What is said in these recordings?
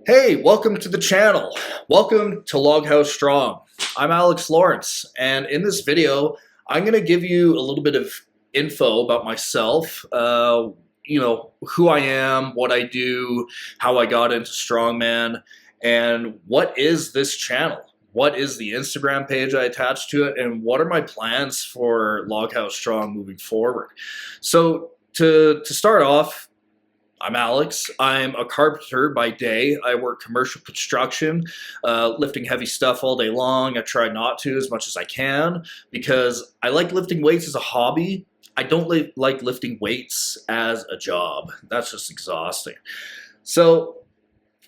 Hey, welcome to the channel. Welcome to Loghouse Strong. I'm Alex Lawrence, and in this video, I'm going to give you a little bit of info about myself, who I am, what I do, how I got into strongman, and what is this channel? What is the Instagram page I attached to it, and what are my plans for Loghouse Strong moving forward? So to start off, I'm Alex. I'm a carpenter by day. I work commercial construction, lifting heavy stuff all day long. I try not to as much as I can because I like lifting weights as a hobby. I don't like lifting weights as a job. That's just exhausting. So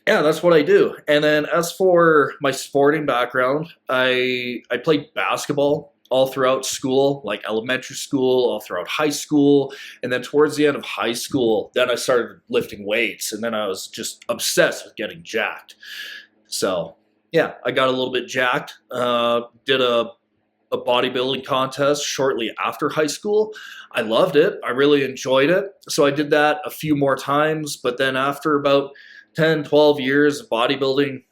yeah, that's what I do. And then as for my sporting background, I played basketball all throughout school, like elementary school, all throughout high school. And then towards the end of high school, then I started lifting weights. And then I was just obsessed with getting jacked. So yeah, I got a little bit jacked. Did a bodybuilding contest shortly after high school. I loved it. I really enjoyed it. So I did that a few more times. But then after about 10, 12 years of bodybuilding,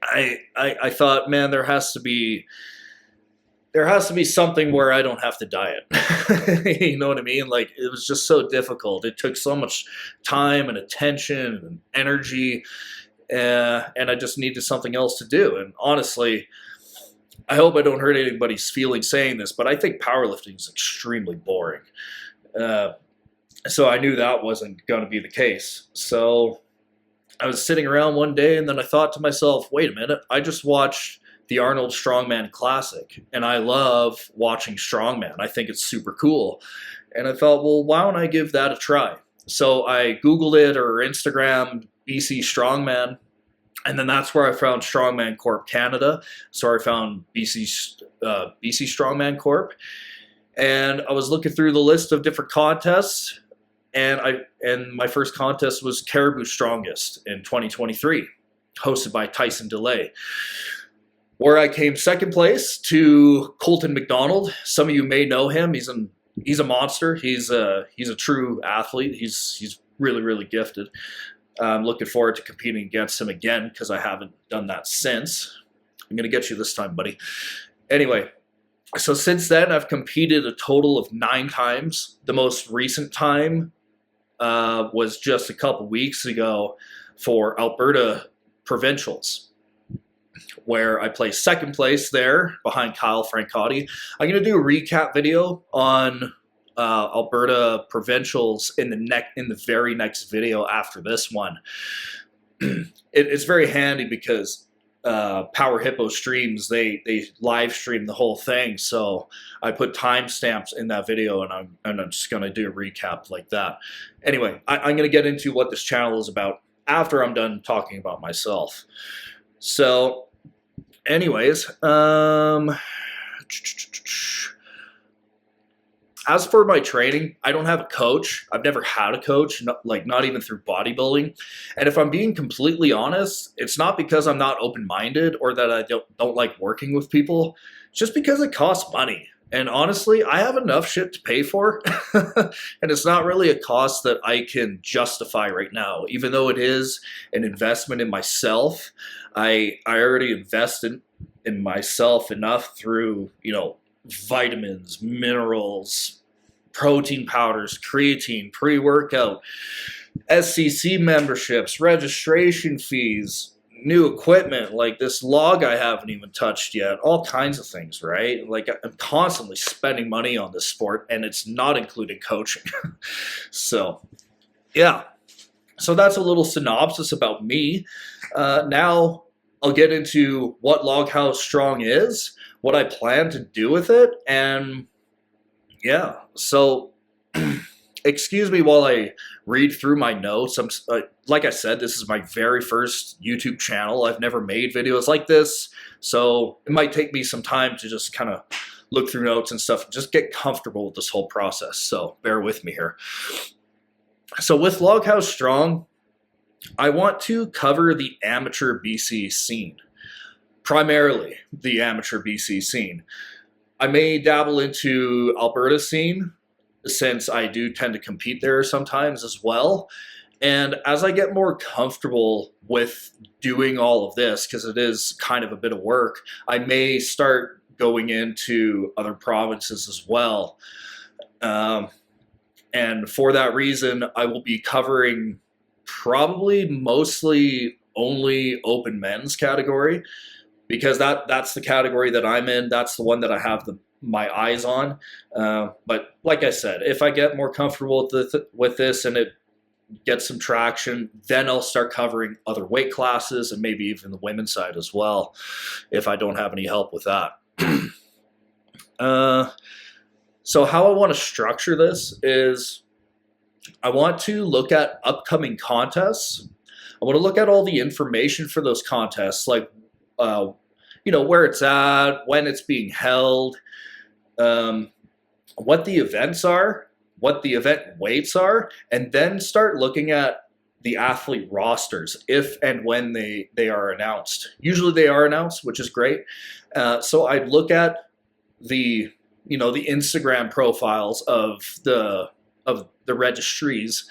I thought, man, there has to be something where I don't have to diet. You know what I mean? Like, it was just so difficult. It took so much time and attention and energy, and I just needed something else to do. And honestly, I hope I don't hurt anybody's feelings saying this, but I think powerlifting is extremely boring. So I knew that wasn't going to be the case. So I was sitting around one day, and then I thought to myself, wait a minute, I just watched the Arnold Strongman Classic, and I love watching strongman. I think it's super cool. And I thought, well, why don't I give that a try? So I Googled it or Instagram BC Strongman, and then that's where I found Strongman Corp Canada. So I found BC Strongman Corp, and I was looking through the list of different contests, and my first contest was Caribou Strongest in 2023, hosted by Tyson DeLay, where I came second place to Colton McDonald. Some of you may know him. He's a monster. He's a true athlete. He's really, really gifted. I'm looking forward to competing against him again because I haven't done that since. I'm going to get you this time, buddy. Anyway, so since then, I've competed a total of 9 times. The most recent time was just a couple weeks ago for Alberta Provincials, where I placed second place there behind Kyle Francotti. I'm going to do a recap video on Alberta Provincials in the very next video after this one. It's very handy because Power Hippo streams, they live stream the whole thing, so I put timestamps in that video, and I'm just going to do a recap like that. Anyway, I'm going to get into what this channel is about after I'm done talking about myself. So anyways, as for my training, I don't have a coach. I've never had a coach, not even through bodybuilding. And if I'm being completely honest, it's not because I'm not open-minded or that I don't like working with people. It's just because it costs money. And honestly, I have enough shit to pay for, and it's not really a cost that I can justify right now. Even though it is an investment in myself, I already invested in myself enough through, vitamins, minerals, protein powders, creatine, pre-workout, SCC memberships, registration fees, new equipment, like this log I haven't even touched yet, all kinds of things, right? Like, I'm constantly spending money on this sport, and it's not including coaching. So yeah, so that's a little synopsis about me. Now I'll get into what Loghouse Strong is, what I plan to do with it, and yeah, so excuse me while I read through my notes. Like I said, this is my very first YouTube channel. I've never made videos like this, so it might take me some time to just kind of look through notes and stuff, and just get comfortable with this whole process, so bear with me here. So with Loghouse Strong, I want to cover the amateur BC scene, primarily the amateur BC scene. I may dabble into Alberta scene, since I do tend to compete there sometimes as well. And as I get more comfortable with doing all of this, because it is kind of a bit of work, I may start going into other provinces as well. Um, and for that reason, I will be covering probably mostly only open men's category, because that's the category that I'm in. That's the one that I have my eyes on. But like I said, if I get more comfortable with this and it gets some traction, then I'll start covering other weight classes and maybe even the women's side as well, if I don't have any help with that. So how I want to structure this is I want to look at upcoming contests. I want to look at all the information for those contests, like where it's at, when it's being held, what the events are, what the event weights are, and then start looking at the athlete rosters if and when they are announced. Usually they are announced, which is great. So I'd look at the Instagram profiles of the registries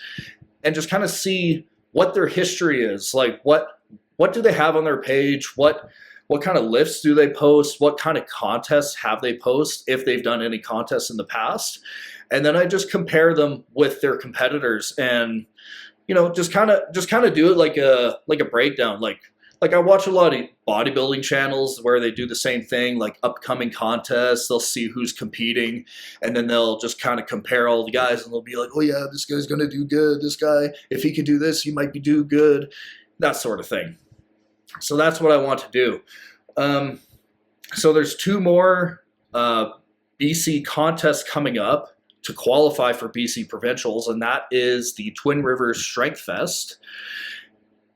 and just kind of see what their history is, like what do they have on their page, what kind of lifts do they post, what kind of contests have they post, if they've done any contests in the past. And then I just compare them with their competitors, and just kind of do it like a breakdown. Like I watch a lot of bodybuilding channels where they do the same thing, like upcoming contests. They'll see who's competing, and then they'll just kind of compare all the guys, and they'll be like, oh yeah, this guy's gonna do good. This guy, if he can do this, he might be do good. That sort of thing. So that's what I want to do. So there's 2 more BC contests coming up to qualify for BC Provincials, and that is the Twin Rivers Strength Fest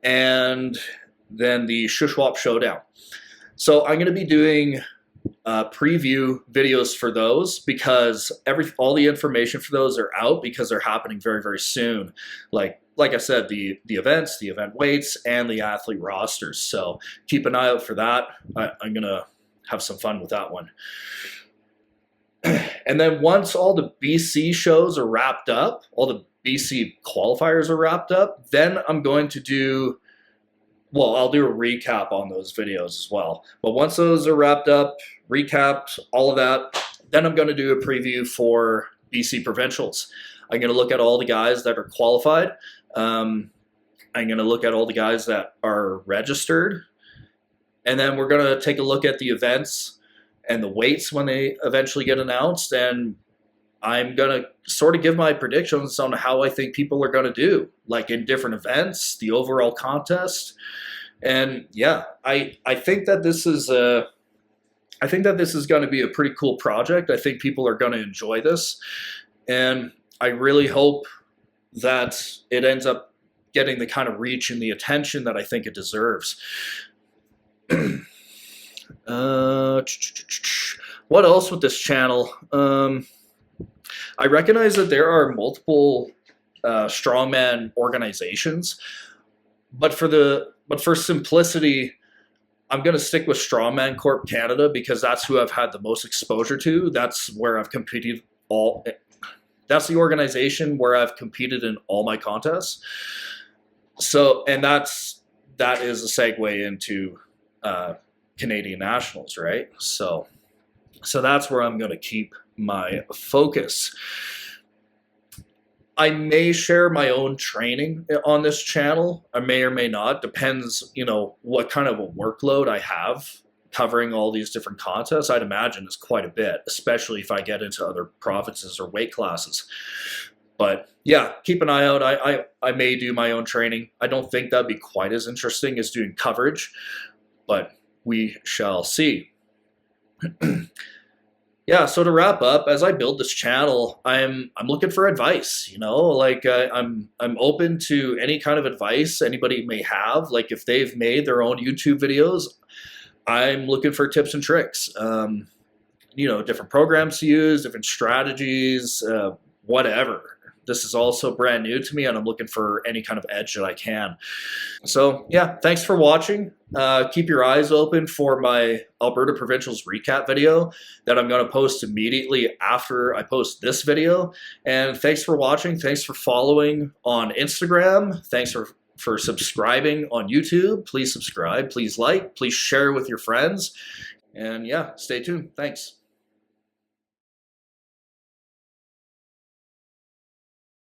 and then the Shuswap Showdown. So I'm going to be doing preview videos for those, because all the information for those are out, because they're happening very, very soon. Like I said, the events, the event weights, and the athlete rosters. So keep an eye out for that. I'm going to have some fun with that one. And then once all the BC shows are wrapped up, all the BC qualifiers are wrapped up, then I'm going to do, I'll do a recap on those videos as well. But once those are wrapped up, recapped, all of that, then I'm going to do a preview for BC Provincials. I'm going to look at all the guys that are qualified. I'm going to look at all the guys that are registered. And then we're going to take a look at the events and the weights when they eventually get announced. And I'm going to sort of give my predictions on how I think people are going to do, like in different events, the overall contest. And yeah, I think that this is going to be a pretty cool project. I think people are going to enjoy this. And I really hope that it ends up getting the kind of reach and the attention that I think it deserves. What else with this channel? I recognize that there are multiple strongman organizations, but for simplicity, I'm going to stick with Strongman Corp Canada, because that's who I've had the most exposure to. That's where I've competed that's the organization where I've competed in all my contests. So, and that is a segue into Canadian Nationals, right? So that's where I'm going to keep my focus. I may share my own training on this channel. I may or may not. Depends, what kind of a workload I have covering all these different contests. I'd imagine it's quite a bit, especially if I get into other provinces or weight classes. But yeah, keep an eye out. I may do my own training. I don't think that'd be quite as interesting as doing coverage, but we shall see. Yeah, so to wrap up, as I build this channel, I'm looking for advice. I'm open to any kind of advice anybody may have. Like if they've made their own YouTube videos, I'm looking for tips and tricks. Different programs to use, different strategies, whatever. this is also brand new to me, and I'm looking for any kind of edge that I can. So yeah, thanks for watching. Keep your eyes open for my Alberta Provincials recap video that I'm going to post immediately after I post this video. And thanks for watching. Thanks for following on Instagram. Thanks for subscribing on YouTube. Please subscribe, please like, please share with your friends. And yeah, stay tuned. Thanks.